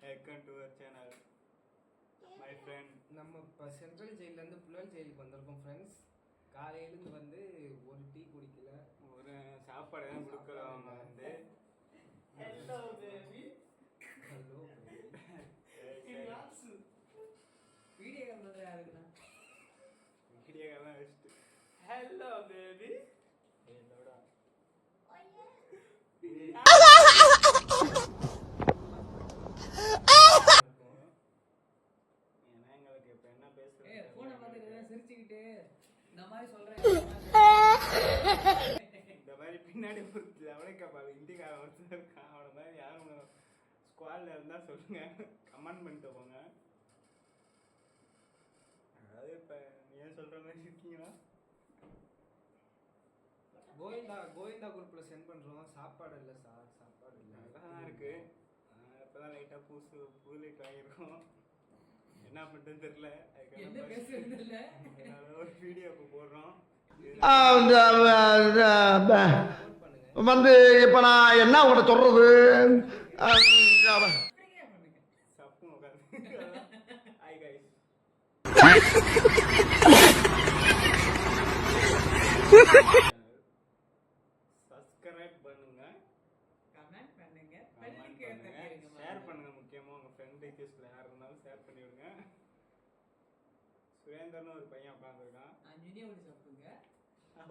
Welcome to our channel my friend. நம்ம இப்போ central ஜெயிலேருந்து Puzhal ஜெயிலுக்கு வந்திருக்கோம் ஃப்ரெண்ட்ஸ். காலையிலேருந்து வந்து ஒரு டீ குடிக்கல, ஒரு சாப்பாடு தான் கொடுக்குறோம். அவங்க வந்து ஹலோ பேபி வீடியோ கால் யாருக்குண்ணா வீடியோ கால்லாம் வச்சுட்டு ஹலோ பேபி என்னோட சிரிச்சுக்கிட்டு இந்த மாதிரி சொல்றேன். இந்த மாதிரி பின்னாடி ஒரு லவலைக்கா இந்திக்காரன் ஒருத்தர் இருக்கான். அவனை மாதிரி யாரும் ஸ்குவாட்ல இருந்தா சொல்லுங்க, கமெண்ட் பண்ணிட்டு போங்க. அதாவது இப்ப நீ சொல்ற மாதிரி இருக்கீங்களா? கோவிந்தா குரூப்ல சென்ட் பண்றோம். சாப்பாடு இல்லை சார், சாப்பாடு இல்லை. அதான் இருக்கு. இப்பதான் லைட்டா புது லைட் வாங்கிருக்கோம். என்ன பண்றதுன்னு தெரியல. ஒரு வீடியோ போடுறோம். வந்து இப்ப நான் என்ன உங்களை சொல்றது, சப்பு உட்காந்து ஹாய் கைஸ், சப்ஸ்கிரைப் பண்ணுங்க, கமெண்ட் பண்ணுங்க, ஷேர் பண்ணுங்க. முக்கியமா உங்க ஃப்ரெண்ட் ரிக்வெஸ்ட்ல யார் இருந்தாலும் ஷேர் பண்ணி விடுங்க. சுரேந்தர்னு ஒரு பையன் உட்காந்துருக்கான்.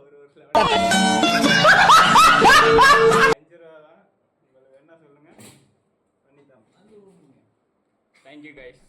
ஒரு 5 ரூபா தான். உங்களுக்கு என்ன சொல்லுங்க பண்ணித்தான். Thank you guys.